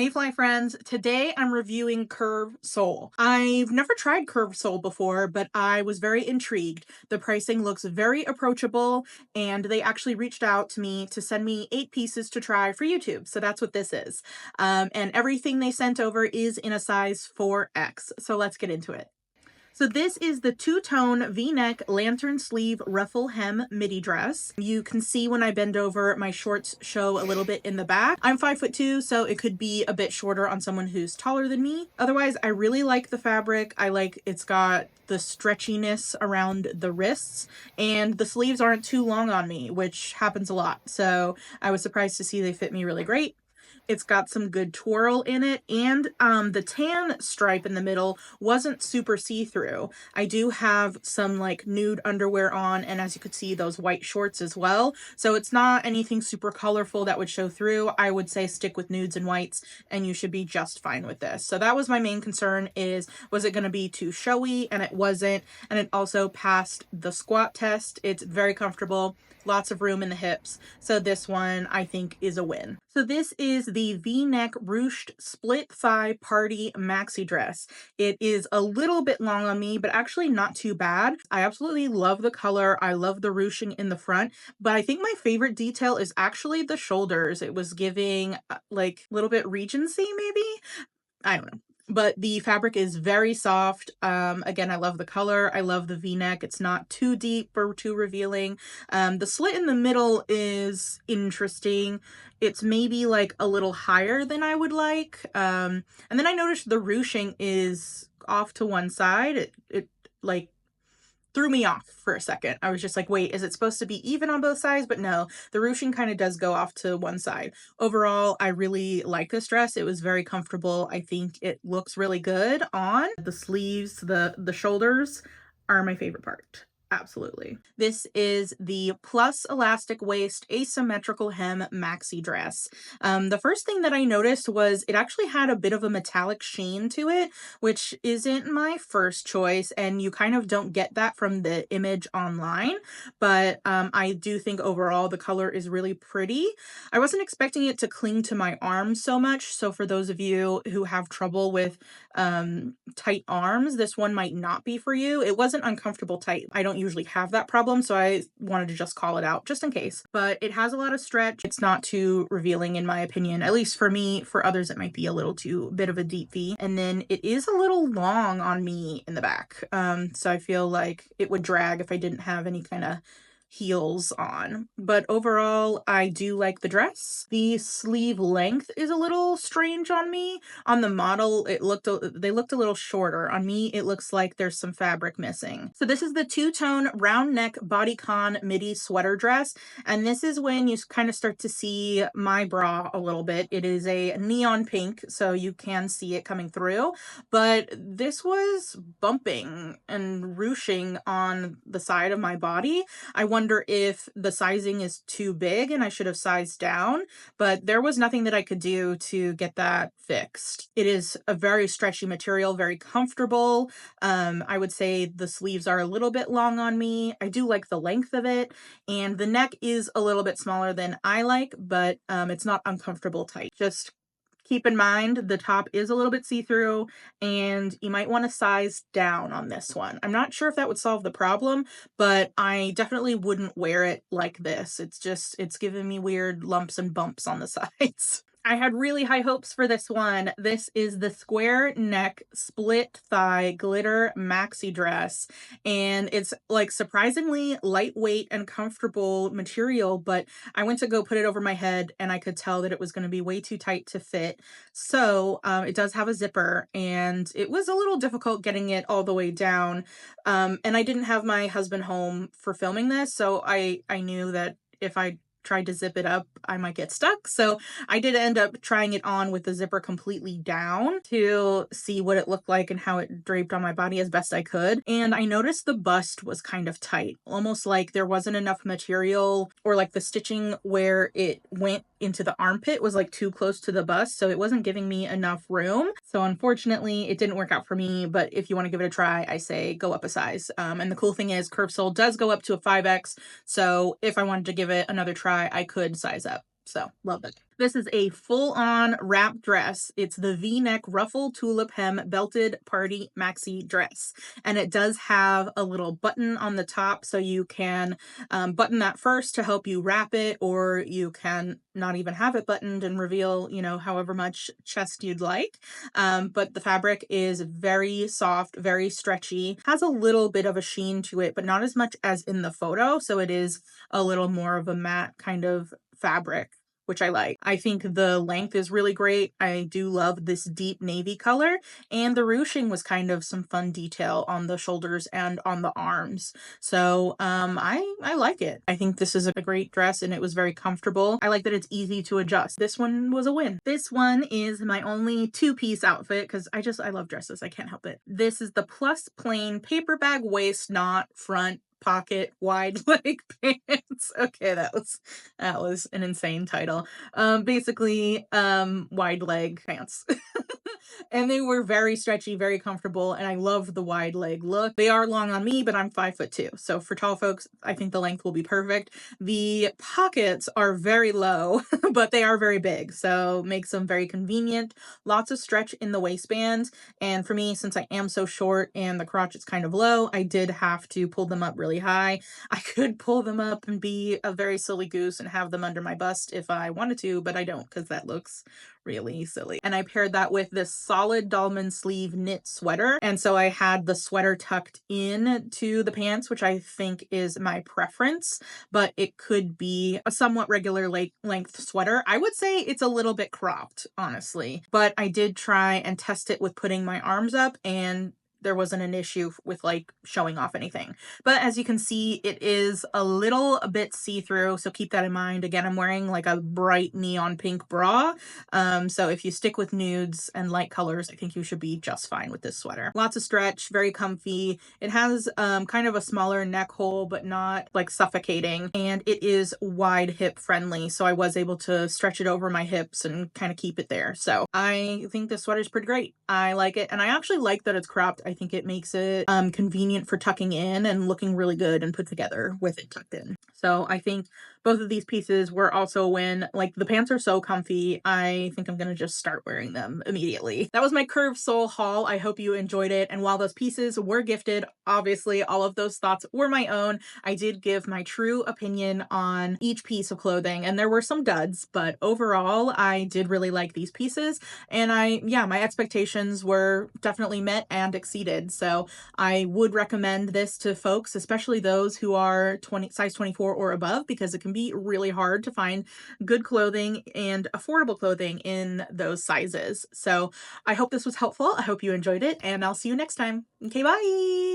Hey fly friends, today I'm reviewing Curve Sole. I've never tried Curve Sole before, but I was very intrigued. The pricing looks very approachable and they actually reached out to me to send me 8 pieces to try for YouTube. So that's what this is. And everything they sent over is in a size 4X. So let's get into it. So this is the two-tone V-neck lantern sleeve ruffle hem midi dress. You can see when I bend over, my shorts show a little bit in the back. I'm 5'2", so it could be a bit shorter on someone who's taller than me. Otherwise, I really like the fabric. I like it's got the stretchiness around the wrists, and the sleeves aren't too long on me, which happens a lot. So I was surprised to see they fit me really great. It's got some good twirl in it, and the tan stripe in the middle wasn't super see-through. I do have some like nude underwear on, and as you could see, those white shorts as well. So it's not anything super colorful that would show through. I would say stick with nudes and whites, and you should be just fine with this. So that was my main concern, was it going to be too showy? And it wasn't. And it also passed the squat test. It's very comfortable. Lots of room in the hips. So this one I think is a win. So this is the V-neck ruched split thigh party maxi dress. It is a little bit long on me, but actually not too bad. I absolutely love the color. I love the ruching in the front, but I think my favorite detail is actually the shoulders. It was giving like a little bit Regency maybe? I don't know. But the fabric is very soft. Again, I love the color. I love the V-neck. It's not too deep or too revealing. The slit in the middle is interesting. It's maybe like a little higher than I would like. And then I noticed the ruching is off to one side. It like threw me off for a second. I was just like, wait, is it supposed to be even on both sides? But no, the ruching kind of does go off to one side. Overall, I really like this dress. It was very comfortable. I think it looks really good on. The sleeves, the shoulders are my favorite part. Absolutely. This is the plus elastic waist asymmetrical hem maxi dress. The first thing that I noticed was it actually had a bit of a metallic sheen to it, which isn't my first choice, and you kind of don't get that from the image online, but I do think overall the color is really pretty. I wasn't expecting it to cling to my arms so much, so for those of you who have trouble with tight arms, this one might not be for you. It wasn't uncomfortable tight. I don't usually have that problem, so I wanted to just call it out just in case. But it has a lot of stretch. It's not too revealing in my opinion, at least for me. For others it might be a little too bit of a deep V. And then it is a little long on me in the back, so I feel like it would drag if I didn't have any kind of heels on. But overall, I do like the dress. The sleeve length is a little strange on me. On the model, they looked a little shorter. On me, it looks like there's some fabric missing. So this is the two-tone round neck bodycon midi sweater dress, and this is when you kind of start to see my bra a little bit. It is a neon pink, so you can see it coming through, but this was bumping and ruching on the side of my body. I wonder if the sizing is too big and I should have sized down, but there was nothing that I could do to get that fixed. It is a very stretchy material, very comfortable. I would say the sleeves are a little bit long on me. I do like the length of it, and the neck is a little bit smaller than I like, but it's not uncomfortable tight. Just keep in mind the top is a little bit see-through, and you might want to size down on this one. I'm not sure if that would solve the problem, but I definitely wouldn't wear it like this. It's giving me weird lumps and bumps on the sides. I had really high hopes for this one. This is the square neck split thigh glitter maxi dress, and it's like surprisingly lightweight and comfortable material, but I went to go put it over my head and I could tell that it was going to be way too tight to fit. So it does have a zipper, and it was a little difficult getting it all the way down. And I didn't have my husband home for filming this, so I knew that if I tried to zip it up, I might get stuck. So I did end up trying it on with the zipper completely down to see what it looked like and how it draped on my body as best I could. And I noticed the bust was kind of tight, almost like there wasn't enough material, or like the stitching where it went into the armpit was like too close to the bust, so it wasn't giving me enough room. So unfortunately it didn't work out for me, but if you want to give it a try, I say go up a size. And the cool thing is Curve Sole does go up to a 5X, so if I wanted to give it another try, I could size up. So love it. This is a full-on wrap dress. It's the V-neck ruffle tulip hem belted party maxi dress. And it does have a little button on the top, so you can button that first to help you wrap it, or you can not even have it buttoned and reveal, however much chest you'd like. But the fabric is very soft, very stretchy, has a little bit of a sheen to it, but not as much as in the photo. So it is a little more of a matte kind of fabric, which I like. I think the length is really great. I do love this deep navy color, and the ruching was kind of some fun detail on the shoulders and on the arms. So I like it. I think this is a great dress, and it was very comfortable. I like that it's easy to adjust. This one was a win. This one is my only two-piece outfit because I love dresses. I can't help it. This is the plus plain paper bag waist, not front pocket wide leg pants. Okay, that was an insane title. Basically, wide leg pants. And they were very stretchy, very comfortable, and I love the wide leg look. They are long on me, but I'm 5'2", so for tall folks, I think the length will be perfect. The pockets are very low, but they are very big, so makes them very convenient. Lots of stretch in the waistband, and for me, since I am so short and the crotch is kind of low, I did have to pull them up really high. I could pull them up and be a very silly goose and have them under my bust if I wanted to, but I don't, because that looks really silly. And I paired that with this solid dolman sleeve knit sweater. And so I had the sweater tucked in to the pants, which I think is my preference, but it could be a somewhat regular length sweater. I would say it's a little bit cropped, honestly, but I did try and test it with putting my arms up, and there wasn't an issue with like showing off anything. But as you can see, it is a bit see-through, so keep that in mind. Again, I'm wearing like a bright neon pink bra, so if you stick with nudes and light colors, I think you should be just fine with this sweater. Lots of stretch, very comfy. It has kind of a smaller neck hole, but not like suffocating, and it is wide hip friendly, so I was able to stretch it over my hips and kind of keep it there. So I think this sweater is pretty great. I like it, and I actually like that it's cropped. I think it makes it convenient for tucking in and looking really good and put together with it tucked in. So I think both of these pieces were also a win. Like, the pants are so comfy. I think I'm gonna just start wearing them immediately. That was my curved sole haul. I hope you enjoyed it. And while those pieces were gifted, obviously all of those thoughts were my own. I did give my true opinion on each piece of clothing, and there were some duds, but overall I did really like these pieces. And my expectations were definitely met and exceeded. So I would recommend this to folks, especially those who are size 24 or above, because it can be really hard to find good clothing and affordable clothing in those sizes. So I hope this was helpful. I hope you enjoyed it, and I'll see you next time. Okay, bye.